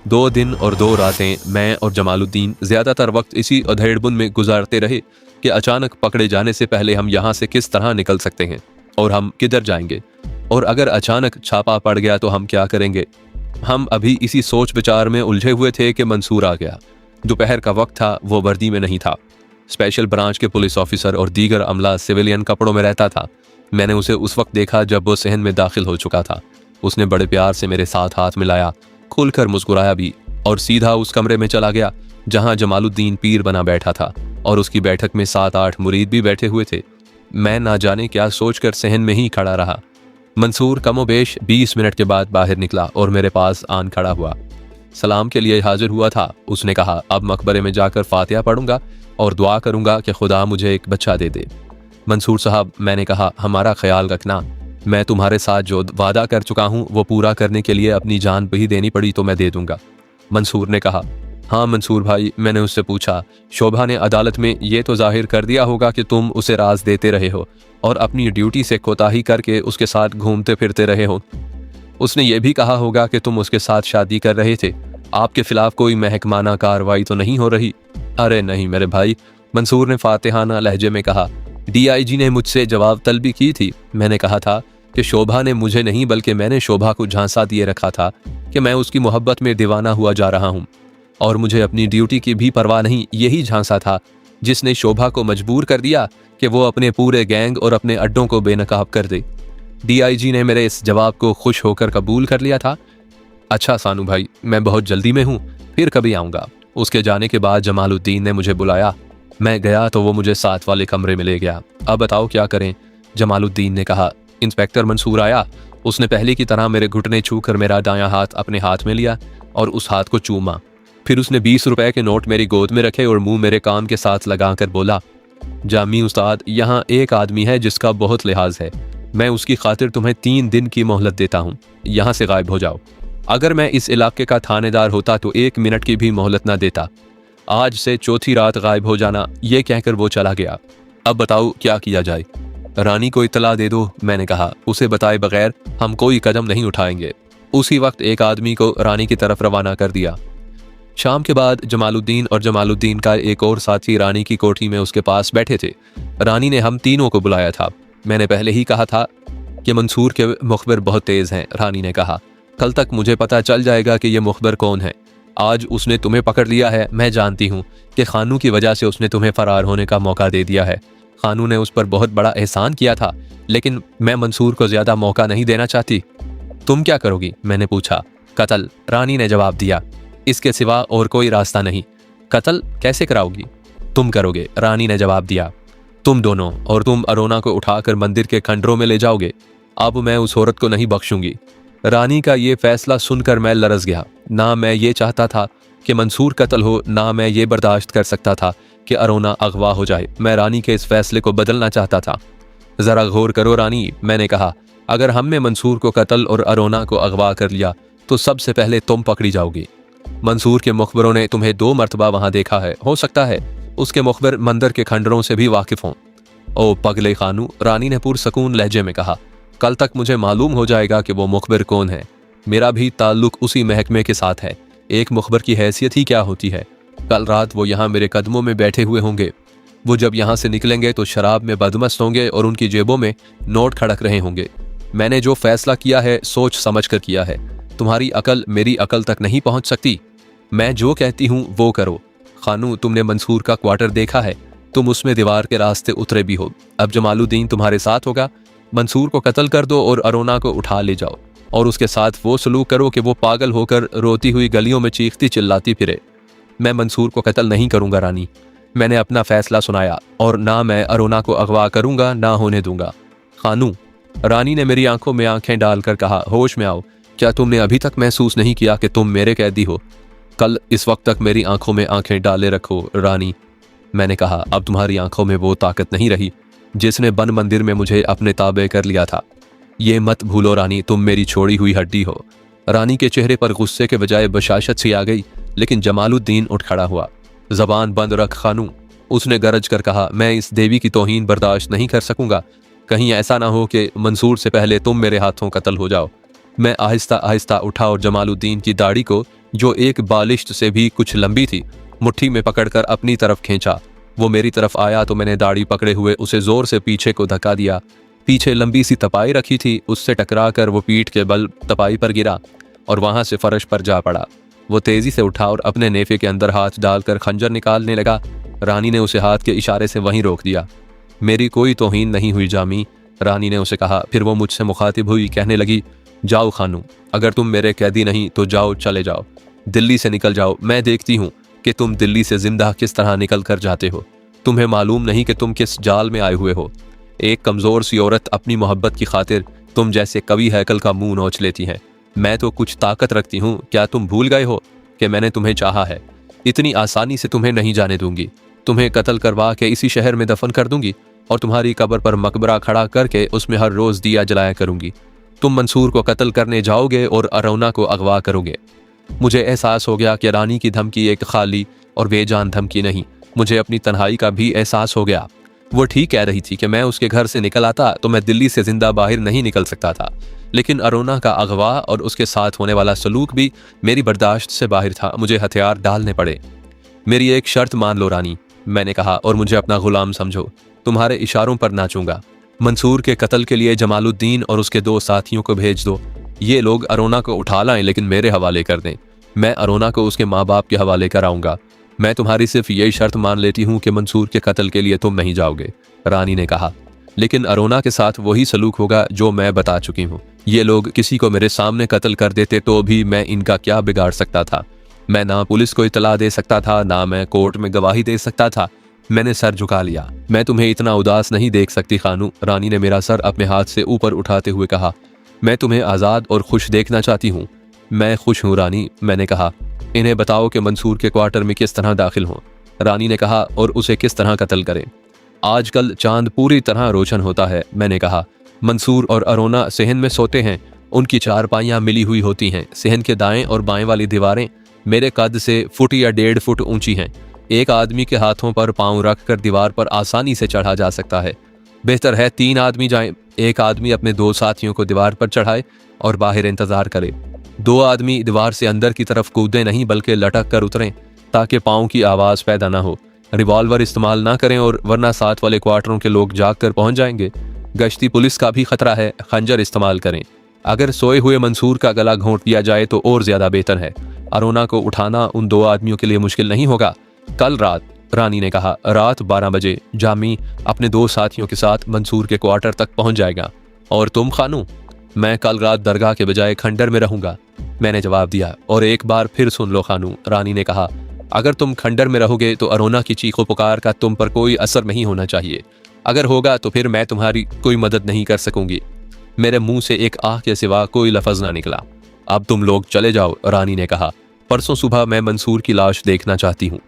2 दिन और 2 रातें मैं और जमालुद्दीन ज़्यादातर वक्त इसी अधेड़बुन में गुजारते रहे कि अचानक पकड़े जाने से पहले हम यहाँ से किस तरह निकल सकते हैं और हम किधर जाएंगे, और अगर अचानक छापा पड़ गया तो हम क्या करेंगे। हम अभी इसी सोच विचार में उलझे हुए थे कि मंसूर आ गया। दोपहर का वक्त था, वो वर्दी में नहीं था। स्पेशल ब्रांच के पुलिस ऑफिसर और दीगर अमला सिविलियन कपड़ों में रहता था। मैंने उसे उस वक्त देखा जब वो सहन में दाखिल हो चुका था। उसने बड़े प्यार से मेरे साथ हाथ मिलाया, खुलकर मुस्कुराया भी और सीधा उस कमरे में चला गया जहां जमालुद्दीन पीर बना बैठा था और उसकी बैठक में 7-8 मुरीद भी बैठे हुए थे। मैं ना जाने क्या सोचकर सहन में ही खड़ा रहा। मंसूर कमोबेश 20 मिनट के बाद बाहर निकला और मेरे पास आन खड़ा हुआ। सलाम के लिए हाजिर हुआ था। उसने कहा, अब मकबरे में जाकर फातिहा पढ़ूंगा और दुआ करूंगा कि खुदा मुझे एक बच्चा दे दे। मंसूर साहब, मैंने कहा, हमारा ख्याल रखना। मैं तुम्हारे साथ जो वादा कर चुका हूं वो पूरा करने के लिए अपनी जान भी देनी पड़ी तो मैं दे दूंगा। मंसूर ने कहा, हाँ मंसूर भाई। मैंने उससे पूछा, शोभा ने अदालत में ये तो जाहिर कर दिया होगा कि तुम उसे राज देते रहे हो और अपनी ड्यूटी से कोताही करके उसके साथ घूमते फिरते रहे हो। उसने ये भी कहा होगा कि तुम उसके साथ शादी कर रहे थे। आपके खिलाफ कोई महकमाना कार्रवाई तो नहीं हो रही? अरे नहीं मेरे भाई, मंसूर ने फातिहाना लहजे में कहा। DIG ने मुझसे जवाब तलबी की थी। मैंने कहा था कि शोभा ने मुझे नहीं बल्कि मैंने शोभा को झांसा दिए रखा था कि मैं उसकी मोहब्बत में दीवाना हुआ जा रहा हूँ और मुझे अपनी ड्यूटी की भी परवाह नहीं। यही झांसा था जिसने शोभा को मजबूर कर दिया कि वो अपने पूरे गैंग और अपने अड्डों को बेनकाब कर दे। DIG ने मेरे इस जवाब को खुश होकर कबूल कर लिया था। अच्छा सानू भाई, मैं बहुत जल्दी में हूँ, फिर कभी आऊँगा। उसके जाने के बाद जमालुद्दीन ने मुझे बुलाया। मैं गया तो वो मुझे साथ वाले कमरे में ले गया। अब बताओ क्या करें? जमालुद्दीन ने कहा। इंस्पेक्टर मंसूर आया। उसने पहले की तरह मेरे घुटने छूकर मेरा दायां हाथ अपने हाथ में लिया और उस हाथ को चूमा। फिर उसने 20 रुपए के नोट मेरी गोद में रखे और मुंह मेरे कान के साथ लगाकर बोला, जामी उस्ताद, यहाँ एक आदमी है जिसका बहुत लिहाज है। मैं उसकी खातिर तुम्हें 3 दिन की मोहलत देता हूँ। यहाँ से गायब हो जाओ। अगर मैं इस इलाके का थानेदार होता तो 1 मिनट की भी मोहलत ना देता। आज से चौथी रात गायब हो जाना। ये कहकर वो चला गया। अब बताओ क्या किया जाए? रानी को इत्तला दे दो, मैंने कहा। उसे बताए बगैर हम कोई कदम नहीं उठाएंगे। उसी वक्त एक आदमी को रानी की तरफ रवाना कर दिया। शाम के बाद जमालुद्दीन और जमालुद्दीन का एक और साथी रानी की कोठी में उसके पास बैठे थे। रानी ने हम तीनों को बुलाया था। मैंने पहले ही कहा था कि मंसूर के मुखबिर बहुत तेज हैं। रानी ने कहा, कल तक मुझे पता चल जाएगा कि ये मुखबिर कौन है। आज उसने तुम्हें पकड़ लिया है। मैं जानती हूँ कि खानू की वजह से उसने तुम्हें फरार होने का मौका दे दिया है। खानू ने उस पर बहुत बड़ा एहसान किया था, लेकिन मैं मंसूर को ज्यादा मौका नहीं देना चाहती। तुम क्या करोगी? मैंने पूछा। कत्ल, रानी ने जवाब दिया। इसके सिवा और कोई रास्ता नहीं। कत्ल कैसे कराओगी? तुम करोगे, रानी ने जवाब दिया। तुम दोनों, और तुम अरोना को उठाकर मंदिर के खंडरों में ले जाओगे। अब मैं उस औरत को नहीं बख्शूंगी। रानी का ये फैसला सुनकर मैं लरस गया। ना मैं ये चाहता था कि मंसूर कत्ल हो, ना मैं ये बर्दाश्त कर सकता था कि अरोना अगवा हो जाए। मैं रानी के इस फैसले को बदलना चाहता था। जरा गौर करो रानी, मैंने कहा, अगर हमने मंसूर को कत्ल और अरोना को अगवा कर लिया तो सबसे पहले तुम पकड़ी जाओगी। मंसूर के मुखबरों ने तुम्हें 2 मरतबा वहां देखा है। हो सकता है उसके मुखबिर मंदिर के खंडरों से भी वाकिफ हों। ओ पगले खानू, रानी ने पुरसकून लहजे में कहा, कल तक मुझे मालूम हो जाएगा कि वो मुखबिर कौन है। मेरा भी ताल्लुक उसी महकमे के साथ है। एक मुखबिर की हैसियत ही क्या होती है। कल रात वो यहाँ मेरे कदमों में बैठे हुए होंगे। वो जब यहाँ से निकलेंगे तो शराब में बदमस्त होंगे और उनकी जेबों में नोट खड़क रहे होंगे। मैंने जो फैसला किया है सोच समझ कर किया है। तुम्हारी अकल मेरी अकल तक नहीं पहुंच सकती। मैं जो कहती हूँ वो करो। खानू, तुमने मंसूर का क्वार्टर देखा है। तुम उसमें दीवार के रास्ते उतरे भी हो। अब जमालुद्दीन तुम्हारे साथ होगा। मंसूर को कत्ल कर दो और अरोना को उठा ले जाओ और उसके साथ वो सलूक करो कि वो पागल होकर रोती हुई गलियों में चीखती चिल्लाती फिरे। मैं मंसूर को कत्ल नहीं करूंगा रानी। मैंने अपना फैसला सुनाया और ना मैं अरोना को अगवा करूंगा ना होने दूंगा। खानू, रानी ने मेरी आंखों में आंखें डालकर कहा, होश में आओ। क्या तुमने अभी तक महसूस नहीं किया कि तुम मेरे कैदी हो? कल इस वक्त तक मेरी आंखों में आंखें डाले रखो रानी। मैंने कहा, अब तुम्हारी आंखों में वो ताकत नहीं रही जिसने बन मंदिर में मुझे अपने ताबे कर लिया था। ये मत भूलो रानी, तुम मेरी छोड़ी हुई हड्डी हो। रानी के चेहरे पर गुस्से के बजाय बशाशत सी आ गई, लेकिन जमालुद्दीन उठ खड़ा हुआ। जबान बंद रख खानू, उसने गरज कर कहा, मैं इस देवी की तौहीन बर्दाश्त नहीं कर सकूंगा। कहीं ऐसा ना हो कि मंसूर से पहले तुम मेरे हाथों कत्ल हो जाओ। मैं आहिस्ता आहिस्ता उठा और जमालुद्दीन की दाढ़ी को जो एक बालिश्त से भी कुछ लंबी थी, मुट्ठी में पकड़कर अपनी तरफ खींचा। वो मेरी तरफ आया तो मैंने दाढ़ी पकड़े हुए उसे जोर से पीछे को धक्का दिया। पीछे लंबी सी तपाई रखी थी, उससे टकरा कर वो पीठ के बल तपाई पर गिरा और वहां से फर्श पर जा पड़ा। वो तेजी से उठा और अपने नेफे के अंदर हाथ डालकर खंजर निकालने लगा। रानी ने उसे हाथ के इशारे से वहीं रोक दिया। मेरी कोई तौहीन नहीं हुई जामी, रानी ने उसे कहा। फिर वो मुझसे मुखातिब हुई, कहने लगी, जाओ खानू, अगर तुम मेरे कैदी नहीं तो जाओ, चले जाओ, दिल्ली से निकल जाओ। मैं देखती हूँ कि तुम दिल्ली से जिंदा किस तरह निकल कर जाते हो। तुम्हें मालूम नहीं कि तुम किस जाल में आए हुए हो। एक कमज़ोर सी औरत अपनी मोहब्बत की खातिर तुम जैसे कवि हैकल का मुंह नोच लेती है। मैं तो कुछ ताकत रखती हूँ, क्या तुम भूल गए हो कि मैंने तुम्हें चाहा है? इतनी आसानी से तुम्हें नहीं जाने दूंगी। तुम्हें कत्ल करवा के इसी शहर में दफन कर दूंगी और तुम्हारी कब्र पर मकबरा खड़ा करके उसमें हर रोज़ दिया जलाया करूंगी। तुम मंसूर को कत्ल करने जाओगे और अरोना को अगवा करोगे। मुझे एहसास हो गया कि रानी की धमकी एक खाली और बेजान धमकी नहीं, मुझे अपनी तन्हाई का भी एहसास हो गया। वो ठीक कह रही थी कि मैं उसके घर से निकल आता तो मैं दिल्ली से जिंदा बाहर नहीं निकल सकता था, लेकिन अरोना का अगवा और उसके साथ होने वाला सलूक भी मेरी बर्दाश्त से बाहर था। मुझे हथियार डालने पड़े। मेरी एक शर्त मान लो रानी, मैंने कहा, और मुझे अपना गुलाम समझो। तुम्हारे इशारों पर नाचूंगा। मंसूर के कत्ल के लिए जमालुद्दीन और उसके 2 साथियों को भेज दो। ये लोग अरोना को उठा लाएं, लेकिन मेरे हवाले कर दें। मैं अरोना को उसके माँ बाप के हवाले कराऊंगा। मैं तुम्हारी सिर्फ यही शर्त मान लेती हूँ कि मंसूर के कत्ल के लिए तुम नहीं जाओगे, रानी ने कहा। लेकिन अरोना के साथ वही सलूक होगा जो मैं बता चुकी हूँ। ये लोग किसी को मेरे सामने कत्ल कर देते तो भी मैं इनका क्या बिगाड़ सकता था? मैं ना पुलिस को इतला दे सकता था, ना मैं कोर्ट में गवाही दे सकता था। मैंने सर झुका लिया। मैं तुम्हें इतना उदास नहीं देख सकती खानू, रानी ने मेरा सर अपने हाथ से ऊपर उठाते हुए कहा। मैं तुम्हें आज़ाद और खुश देखना चाहती हूँ। मैं खुश हूँ रानी, मैंने कहा। इन्हें बताओ कि मंसूर के क्वार्टर में किस तरह दाखिल हों, रानी ने कहा, और उसे किस तरह कत्ल करें। आजकल चांद पूरी तरह रोशन होता है, मैंने कहा। मंसूर और अरोना सेहन में सोते हैं। उनकी चारपाइयाँ मिली हुई होती हैं। सेहन के दाएं और बाएं वाली दीवारें मेरे कद से फुट या 1.5 फुट ऊंची हैं। एक आदमी के हाथों पर पांव रखकर दीवार पर आसानी से चढ़ा जा सकता है। बेहतर है 3 आदमी जाएं। एक आदमी अपने 2 साथियों को दीवार पर चढ़ाए और बाहर इंतजार करे। 2 आदमी दीवार से अंदर की तरफ कूदें नहीं, बल्कि लटक कर उतरें ताकि पाँव की आवाज़ पैदा ना हो। रिवॉल्वर इस्तेमाल ना करें, और वरना साथ वाले क्वार्टरों के लोग जाग कर पहुंच जाएंगे। गश्ती पुलिस का भी खतरा है। खंजर इस्तेमाल करें। अगर सोए हुए मंसूर का गला घोंट दिया जाए तो और ज्यादा बेहतर है। अरोना को उठाना उन 2 आदमियों के लिए मुश्किल नहीं होगा। कल रात, रानी ने कहा, रात 12 बजे जामी अपने 2 साथियों के साथ मंसूर के क्वार्टर तक पहुंच जाएगा। और तुम खानू? मैं कल रात दरगाह के बजाय खंडर में रहूंगा, मैंने जवाब दिया। और एक बार फिर सुन लो खानू, रानी ने कहा, अगर तुम खंडर में रहोगे तो अरोना की चीखों पुकार का तुम पर कोई असर नहीं होना चाहिए। अगर होगा तो फिर मैं तुम्हारी कोई मदद नहीं कर सकूंगी। मेरे मुंह से एक आह के सिवा कोई लफज ना निकला। अब तुम लोग चले जाओ, रानी ने कहा। परसों सुबह मैं मंसूर की लाश देखना चाहती हूँ।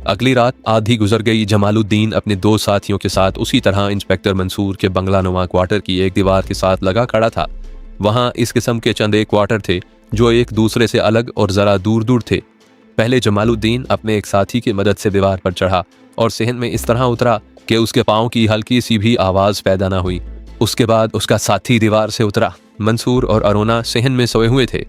अगली रात आधी गुजर गई। जमालुद्दीन अपने 2 साथियों के साथ उसी तरह इंस्पेक्टर मंसूर के बंगलानुमा क्वार्टर की एक दीवार के साथ लगा खड़ा था। वहां इस किस्म के चंद एक क्वार्टर थे जो एक दूसरे से अलग और जरा दूर दूर थे। पहले जमालुद्दीन अपने एक साथी की मदद से दीवार पर चढ़ा और सहन में इस तरह उतरा कि उसके पाँव की हल्की सी भी आवाज़ पैदा ना हुई। उसके बाद उसका साथी दीवार से उतरा। मंसूर और अरोना सहन में सोए हुए थे।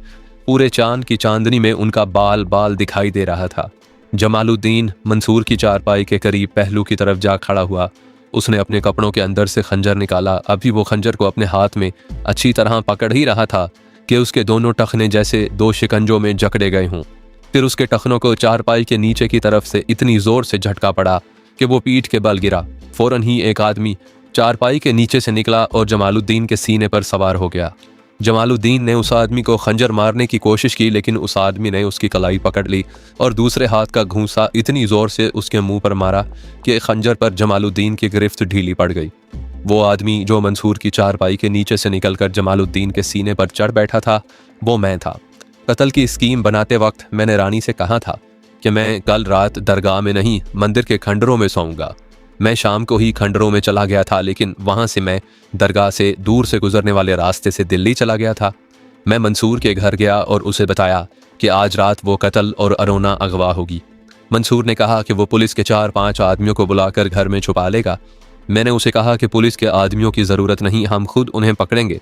पूरे चांद की चांदनी में उनका बाल बाल दिखाई दे रहा था। जमालुद्दीन मंसूर की चारपाई के करीब पहलू की तरफ जा खड़ा हुआ। उसने अपने कपड़ों के अंदर से खंजर निकाला। अभी वो खंजर को अपने हाथ में अच्छी तरह पकड़ ही रहा था कि उसके दोनों टखने जैसे 2 शिकंजों में जकड़े गए हों। फिर उसके टखनों को चारपाई के नीचे की तरफ से इतनी जोर से झटका पड़ा कि वो पीठ के बल गिरा। फौरन ही एक आदमी चारपाई के नीचे से निकला और जमालुद्दीन के सीने पर सवार हो गया। जमालुद्दीन ने उस आदमी को खंजर मारने की कोशिश की, लेकिन उस आदमी ने उसकी कलाई पकड़ ली और दूसरे हाथ का घूंसा इतनी जोर से उसके मुंह पर मारा कि खंजर पर जमालुद्दीन की गिरफ्त ढीली पड़ गई। वो आदमी जो मंसूर की चारपाई के नीचे से निकलकर जमालुद्दीन के सीने पर चढ़ बैठा था, वो मैं था। कत्ल की स्कीम बनाते वक्त मैंने रानी से कहा था कि मैं कल रात दरगाह में नहीं, मंदिर के खंडरों में सोऊंगा। मैं शाम को ही खंडरों में चला गया था, लेकिन वहां से मैं दरगाह से दूर से गुजरने वाले रास्ते से दिल्ली चला गया था। मैं मंसूर के घर गया और उसे बताया कि आज रात वो कत्ल और अरोना अगवा होगी। मंसूर ने कहा कि वो पुलिस के 4-5 आदमियों को बुलाकर घर में छुपा लेगा। मैंने उसे कहा कि पुलिस के आदमियों की ज़रूरत नहीं, हम खुद उन्हें पकड़ेंगे।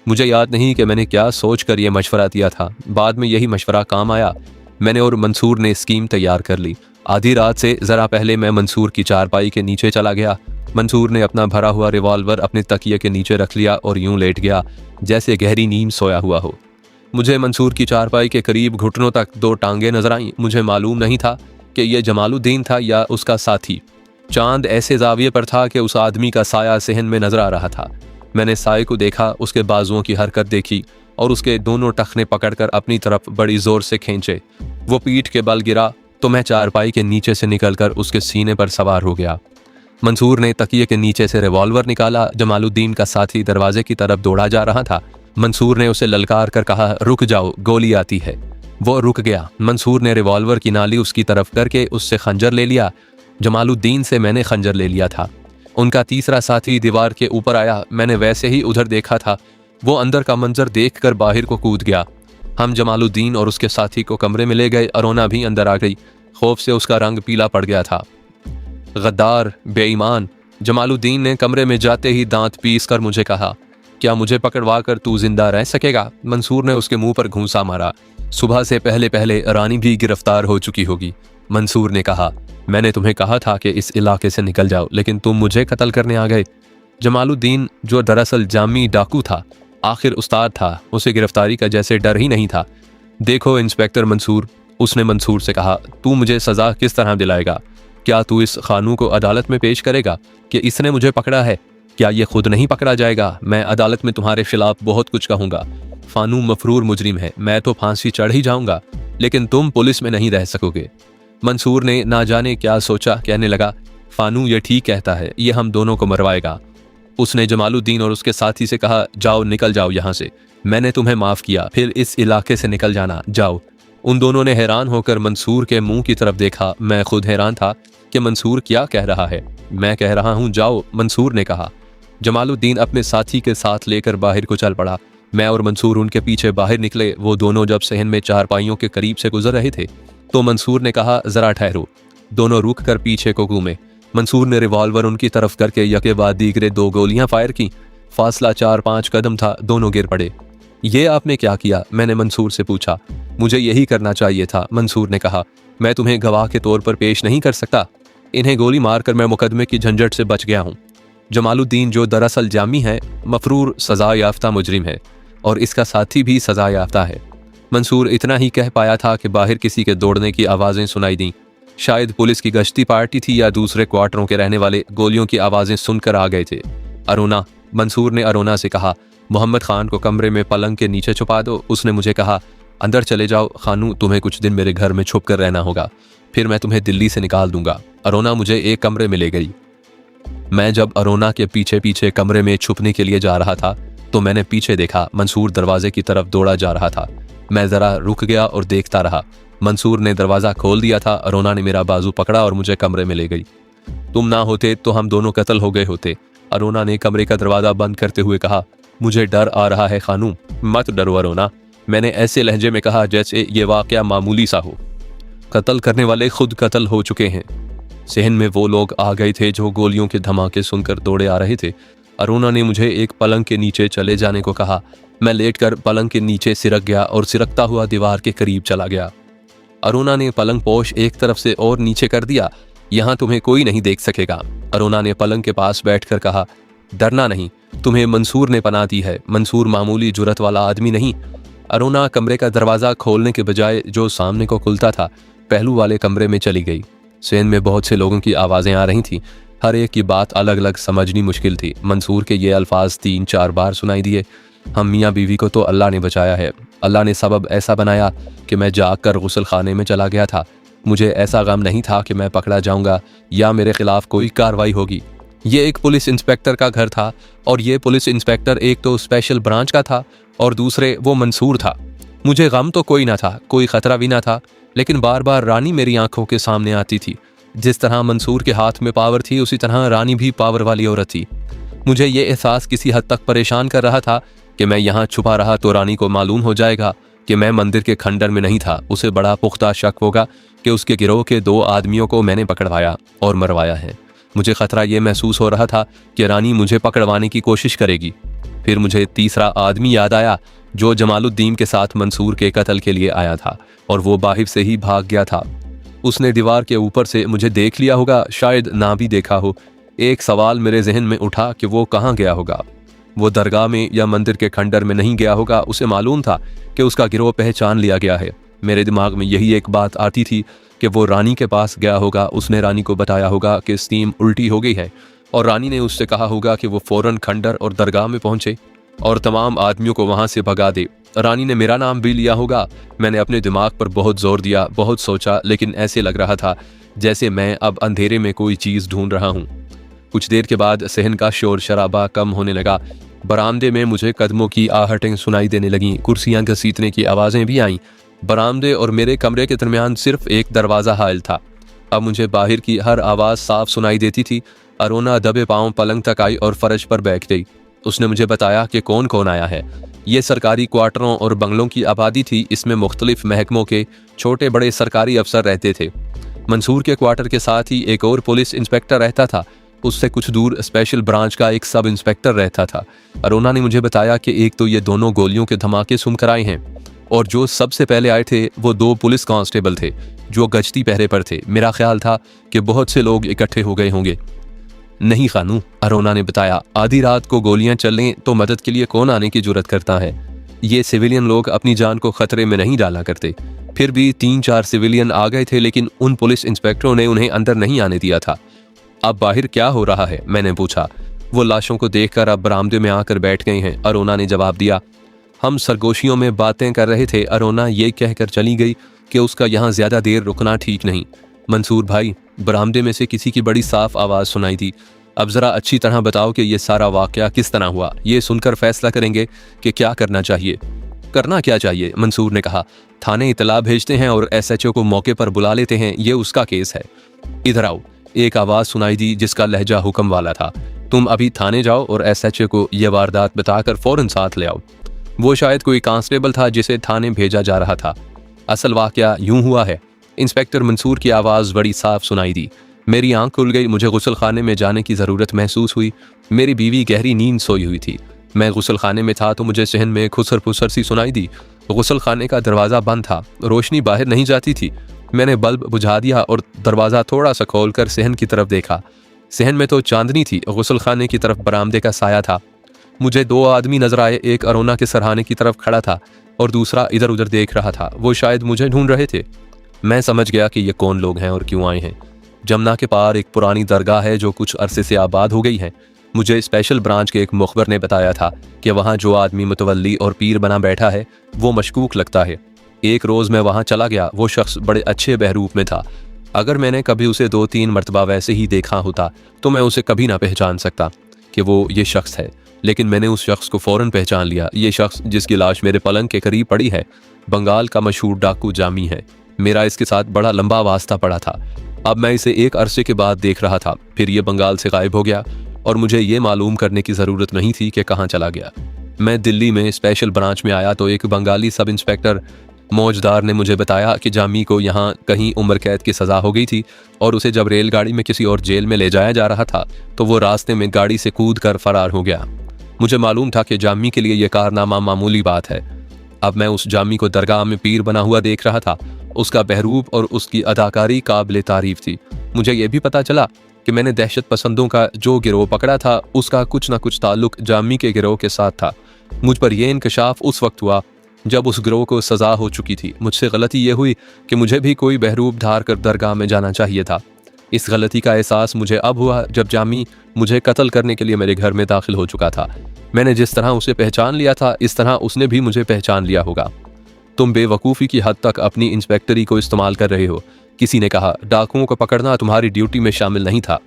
मुझे याद नहीं कि मैंने क्या सोच कर यह मशवरा दिया था। बाद में यही मशवरा काम आया। मैंने और मंसूर ने स्कीम तैयार कर ली। आधी रात से ज़रा पहले मैं मंसूर की चारपाई के नीचे चला गया। मंसूर ने अपना भरा हुआ रिवॉल्वर अपने तकिए के नीचे रख लिया और यूं लेट गया जैसे गहरी नींद सोया हुआ हो। मुझे मंसूर की चारपाई के करीब घुटनों तक 2 टांगें नजर आईं। मुझे मालूम नहीं था कि यह जमालुद्दीन था या उसका साथी। चांद ऐसे जाविये पर था कि उस आदमी का साया सहन में नजर आ रहा था। मैंने साये को देखा, उसके बाजुओं की हरकत देखी और उसके दोनों टखने पकड़कर अपनी तरफ बड़ी जोर से खींचे। वो पीठ के बल गिरा तो मैं चारपाई के नीचे से निकलकर उसके सीने पर सवार हो गया। मंसूर ने तकिए के नीचे से रिवॉल्वर निकाला। जमालुद्दीन का साथी दरवाजे की तरफ दौड़ा जा रहा था। मंसूर ने उसे ललकार कर कहा, रुक जाओ, गोली आती है। वो रुक गया। मंसूर ने रिवॉल्वर की नाली उसकी तरफ करके उससे खंजर ले लिया। जमालुद्दीन से मैंने खंजर ले लिया था। उनका तीसरा साथी दीवार के ऊपर आया। मैंने वैसे ही उधर देखा था। वो अंदर का मंजर देखकर बाहर को कूद गया। हम जमालुद्दीन और उसके साथी को कमरे में ले गए। अरोना भी अंदर आ गई। खौफ से उसका रंग पीला पड़ गया था। गद्दार, बेईमान। जमालुद्दीन ने कमरे में जाते ही दांत पीस कर मुझे कहा, क्या मुझे पकड़वा कर तू जिंदा रह सकेगा? मंसूर ने उसके मुंह पर घूंसा मारा। सुबह से पहले पहले रानी भी गिरफ्तार हो चुकी होगी। मंसूर ने कहा, मैंने तुम्हें कहा था कि इस इलाके से निकल जाओ, लेकिन तुम मुझे कत्ल करने आ गए। जमालुद्दीन, जो दरअसल जामी डाकू था, आखिर उस्ताद था, उसे गिरफ्तारी का जैसे डर ही नहीं था। देखो इंस्पेक्टर मंसूर, उसने मंसूर से कहा, तू मुझे सजा किस तरह दिलाएगा? क्या तू इस खानू को अदालत में पेश करेगा कि इसने मुझे पकड़ा है? क्या ये खुद नहीं पकड़ा जाएगा? मैं अदालत में तुम्हारे खिलाफ बहुत कुछ कहूंगा। फानू मफरूर मुजरिम है, मैं तो फांसी चढ़ ही जाऊंगा, लेकिन तुम पुलिस में नहीं रह सकोगे। मंसूर ने ना जाने क्या सोचा, कहने लगा, फानू ये ठीक कहता है, ये हम दोनों को मरवाएगा। उसने जमालुद्दीन और उसके साथी से कहा, जाओ, निकल जाओ यहाँ से। मैंने तुम्हें माफ किया, फिर इस इलाके से निकल जाना, जाओ। उन दोनों ने हैरान होकर मंसूर के मुंह की तरफ देखा। मैं खुद हैरान था कि मंसूर क्या कह रहा है। मैं कह रहा हूँ जाओ, मंसूर ने कहा। जमालुद्दीन अपने साथी के साथ लेकर बाहर को चल पड़ा। मैं और मंसूर उनके पीछे बाहर निकले। वो दोनों जब सहन में चारपाइयों के करीब से गुजर रहे थे तो मंसूर ने कहा, जरा ठहरो। दोनों रुक कर पीछे को घूमे। मंसूर ने रिवॉल्वर उनकी तरफ करके यके बाद दीगरे 2 गोलियां फायर की। फासला 4-5 कदम था, दोनों गिर पड़े। ये आपने क्या किया? मैंने मंसूर से पूछा। मुझे यही करना चाहिए था, मंसूर ने कहा। मैं तुम्हें गवाह के तौर पर पेश नहीं कर सकता। इन्हें गोली मारकर मैं मुकदमे की झंझट से बच गया हूँ। जमालुद्दीन, जो दरअसल जामी है, मफरूर सजा याफ्ता मुजरिम है और इसका साथी भी सजा याफ्ता है। मंसूर इतना ही कह पाया था कि बाहर किसी के दौड़ने की आवाज़ें सुनाई दी। शायद पुलिस की गश्ती पार्टी थी या दूसरे क्वार्टरों के रहने वाले गोलियों की आवाज़ें सुनकर आ गए थे। अरोना, मंसूर ने अरोना से कहा, मोहम्मद खान को कमरे में पलंग के नीचे छुपा दो। उसने मुझे कहा, अंदर चले जाओ खानू, तुम्हें कुछ दिन मेरे घर में छुप कर रहना होगा, फिर मैं तुम्हें दिल्ली से निकाल दूंगा। अरोना मुझे एक कमरे में ले गई। मैं जब अरोना के पीछे पीछे कमरे में छुपने के लिए जा रहा था तो मैंने पीछे देखा, मंसूर दरवाजे की तरफ दौड़ा जा रहा था। मैं जरा रुक गया और देखता रहा। मंसूर ने दरवाज़ा खोल दिया था। अरोना ने मेरा बाजू पकड़ा और मुझे कमरे में ले गई। तुम ना होते तो हम दोनों कत्ल हो गए होते। अरोना ने कमरे का दरवाज़ा बंद करते हुए कहा, मुझे डर आ रहा है खानू। मत डरो अरोना, मैंने ऐसे लहजे में कहा जैसे ये वाकया मामूली सा हो। कत्ल करने वाले खुद कत्ल हो चुके हैं। सहन में वो लोग आ गए थे जो गोलियों के धमाके सुनकर दौड़े आ रहे थे। अरोना ने मुझे एक पलंग के नीचे चले जाने को कहा। मैं लेटकर पलंग के नीचे सिरक गया और सिरकता हुआ दीवार के करीब चला गया। अरोना ने पलंग पोश एक तरफ से और नीचे कर दिया। यहाँ तुम्हें कोई नहीं देख सकेगा। अरोना ने पलंग के पास बैठकर कहा, डरना नहीं, तुम्हें मंसूर ने पनाह दी है। मंसूर मामूली जुरत वाला आदमी नहीं। अरोना कमरे का दरवाज़ा खोलने के बजाय जो सामने को खुलता था पहलू वाले कमरे में चली गई। सेन में बहुत से लोगों की आवाज़ें आ रही थीं। हर एक की बात अलग अलग समझनी मुश्किल थी। मंसूर के ये अल्फाज 3-4 बार सुनाई दिए, हम मियाँ बीवी को तो अल्लाह ने बचाया है। अल्लाह ने सबब ऐसा बनाया कि मैं जाग कर गुस्ल खाने में चला गया था। मुझे ऐसा गम नहीं था कि मैं पकड़ा जाऊंगा या मेरे खिलाफ कोई कार्रवाई होगी। ये एक पुलिस इंस्पेक्टर का घर था और ये पुलिस इंस्पेक्टर एक तो स्पेशल ब्रांच का था और दूसरे वो मंसूर था। मुझे गम तो कोई ना था, कोई ख़तरा भी ना था, लेकिन बार बार रानी मेरी आंखों के सामने आती थी। जिस तरह मंसूर के हाथ में पावर थी उसी तरह रानी भी पावर वाली औरत थी। मुझे ये एहसास किसी हद तक परेशान कर रहा था कि मैं यहाँ छुपा रहा तो रानी को मालूम हो जाएगा कि मैं मंदिर के खंडर में नहीं था। उसे बड़ा पुख्ता शक होगा कि उसके गिरोह के 2 आदमियों को मैंने पकड़वाया और मरवाया है। मुझे खतरा ये महसूस हो रहा था कि रानी मुझे पकड़वाने की कोशिश करेगी। फिर मुझे तीसरा आदमी याद आया जो जमालुद्दीन के साथ मंसूर के कत्ल के लिए आया था और वो बाहिर से ही भाग गया था। उसने दीवार के ऊपर से मुझे देख लिया होगा, शायद ना भी देखा हो। एक सवाल मेरे जहन में उठा कि वो कहाँ गया होगा। वो दरगाह में या मंदिर के खंडर में नहीं गया होगा। उसे मालूम था कि उसका गिरोह पहचान लिया गया है। मेरे दिमाग में यही एक बात आती थी कि वो रानी के पास गया होगा। उसने रानी को बताया होगा कि स्टीम उल्टी हो गई है और रानी ने उससे कहा होगा कि वो फौरन खंडर और दरगाह में पहुंचे और तमाम आदमियों को वहां से भगा दे। रानी ने मेरा नाम भी लिया होगा। मैंने अपने दिमाग पर बहुत जोर दिया, बहुत सोचा, लेकिन ऐसे लग रहा था जैसे मैं अब अंधेरे में कोई चीज़ ढूंढ रहा हूँ। कुछ देर के बाद सहन का शोर शराबा कम होने लगा। बरामदे में मुझे कदमों की आहटें सुनाई देने लगीं, कुर्सियां घसीटने की आवाज़ें भी आईं। बरामदे और मेरे कमरे के दरमियान सिर्फ एक दरवाज़ा हायल था। अब मुझे बाहर की हर आवाज़ साफ सुनाई देती थी। अरोना दबे पांव पलंग तक आई और फर्श पर बैठ गई। उसने मुझे बताया कि कौन कौन आया है। ये सरकारी क्वार्टरों और बंगलों की आबादी थी। इसमें मुख्तलिफ महकमों के छोटे बड़े सरकारी अफसर रहते थे। मंसूर के क्वार्टर के साथ ही एक और पुलिस इंस्पेक्टर रहता था। उससे कुछ दूर स्पेशल ब्रांच का एक सब इंस्पेक्टर रहता था। अरोना ने मुझे बताया कि एक तो ये दोनों गोलियों के धमाके सुनकर आए हैं और जो सबसे पहले आए थे वो 2 पुलिस कांस्टेबल थे जो गश्ती पहरे पर थे। मेरा ख्याल था कि बहुत से लोग इकट्ठे हो गए होंगे। नहीं खानू, अरोना ने बताया, आधी रात को गोलियां चलें तो मदद के लिए कौन आने की जुर्रत करता है। ये सिविलियन लोग अपनी जान को खतरे में नहीं डाला करते। फिर भी 3-4 सिविलियन आ गए थे, लेकिन उन पुलिस इंस्पेक्टरों ने उन्हें अंदर नहीं आने दिया था। अब बाहर क्या हो रहा है, मैंने पूछा। वो लाशों को देखकर अब बरामदे में आकर बैठ गए हैं, अरोना ने जवाब दिया। हम सरगोशियों में बातें कर रहे थे। अरोना ये कहकर चली गई कि उसका यहाँ ज्यादा देर रुकना ठीक नहीं। मंसूर भाई, बरामदे में से किसी की बड़ी साफ आवाज़ सुनाई दी। अब ज़रा अच्छी तरह बताओ कि ये सारा वाक़या किस तरह हुआ। ये सुनकर फैसला करेंगे कि क्या करना चाहिए। करना क्या चाहिए, मंसूर ने कहा। थाने इतला भेजते हैं और SHO को मौके पर बुला लेते हैं। ये उसका केस है। इधर आओ, एक आवाज़ सुनाई दी जिसका लहजा हुक्म वाला था। तुम अभी थाने जाओ और SHO को यह वारदात बताकर फ़ौरन साथ ले आओ। वो शायद कोई कांस्टेबल था जिसे थाने भेजा जा रहा था। असल वाक़या यूं हुआ है। इंस्पेक्टर मंसूर की आवाज़ बड़ी साफ सुनाई दी। मेरी आंख खुल गई। मुझे गुस्ल खाने में जाने की ज़रूरत महसूस हुई। मेरी बीवी गहरी नींद सोई हुई थी। मैं गुस्ल खाने में था तो मुझे सहन में खुसर फुसर सी सुनाई दी। गुस्ल खाने का दरवाज़ा बंद था, रोशनी बाहर नहीं जाती थी। मैंने बल्ब बुझा दिया और दरवाज़ा थोड़ा सा खोलकर सहन की तरफ देखा। सहन में तो चांदनी थी। गुस्ल खाने की तरफ बरामदे का साया था। मुझे 2 आदमी नजर आए। एक अरोना के सरहाने की तरफ खड़ा था और दूसरा इधर उधर देख रहा था। वो शायद मुझे ढूंढ रहे थे। मैं समझ गया कि ये कौन लोग हैं और क्यों आए हैं। जमुना के पार एक पुरानी दरगाह है जो कुछ अरसे से आबाद हो गई है। मुझे स्पेशल ब्रांच के एक मुखबर ने बताया था कि वहाँ जो आदमी मुतवल्ली और पीर बना बैठा है वो मशकूक लगता है। एक रोज़ मैं वहाँ चला गया। वो शख्स बड़े अच्छे बहरूप में था। अगर मैंने कभी उसे 2-3 मरतबा वैसे ही देखा होता तो मैं उसे कभी ना पहचान सकता कि वो ये शख्स है, लेकिन मैंने उस शख्स को फ़ौरन पहचान लिया। ये शख्स जिसकी लाश मेरे पलंग के करीब पड़ी है बंगाल का मशहूर डाकू जामी है। मेरा इसके साथ बड़ा लंबा वास्ता पड़ा था। अब मैं इसे एक अरसे के बाद देख रहा था। फिर ये बंगाल से गायब हो गया और मुझे ये मालूम करने की ज़रूरत नहीं थी कि कहाँ चला गया। मैं दिल्ली में स्पेशल ब्रांच में आया तो एक बंगाली सब इंस्पेक्टर मौजदार ने मुझे बताया कि जामी को यहाँ कहीं उम्र कैद की सज़ा हो गई थी और उसे जब रेलगाड़ी में किसी और जेल में ले जाया जा रहा था तो वो रास्ते में गाड़ी से कूद कर फरार हो गया। मुझे मालूम था कि जामी के लिए यह कारनामा मामूली बात है। अब मैं उस जामी को दरगाह में पीर बना हुआ देख रहा था। उसका बहरूप और उसकी अदाकारी काबिल तारीफ थी। मुझे यह भी पता चला कि मैंने दहशत पसंदों का जो गिरोह पकड़ा था उसका कुछ न कुछ ताल्लुक जामी के गिरोह के साथ था। मुझ पर यह इंकशाफ उस वक्त हुआ जब उस गिरोह को सज़ा हो चुकी थी। मुझसे गलती ये हुई कि मुझे भी कोई बहरूप धार कर दरगाह में जाना चाहिए था। इस गलती का एहसास मुझे अब हुआ जब जामी मुझे कत्ल करने के लिए मेरे घर में दाखिल हो चुका था। मैंने जिस तरह उसे पहचान लिया था इस तरह उसने भी मुझे पहचान लिया होगा। तुम बेवकूफ़ी की हद तक अपनी इंस्पेक्टरी को इस्तेमाल कर रहे हो, किसी ने कहा। डाकुओं को पकड़ना तुम्हारी ड्यूटी में शामिल नहीं था।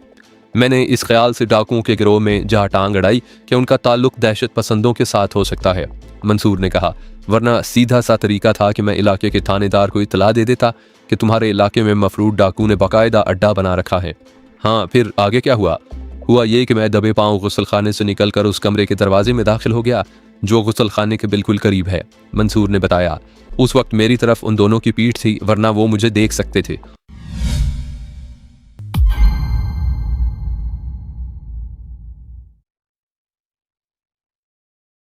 मैंने इस ख्याल से डाकुओं के गिरोह में जा टांग अड़ाई कि उनका ताल्लुक दहशत पसंदों के साथ हो सकता है, मंसूर ने कहा। वरना सीधा सा तरीका था कि मैं इलाके के थानेदार को इतला दे देता कि तुम्हारे इलाके में मफरूद डाकू ने बाकायदा अड्डा बना रखा है। हाँ, फिर आगे क्या हुआ? हुआ ये कि मैं दबे पांव गुस्ल खाने से निकलकर उस कमरे के दरवाजे में दाखिल हो गया जो गुस्ल खाने के बिल्कुल करीब है, मंसूर ने बताया। उस वक्त मेरी तरफ उन दोनों की पीठ थी, वरना वो मुझे देख सकते थे।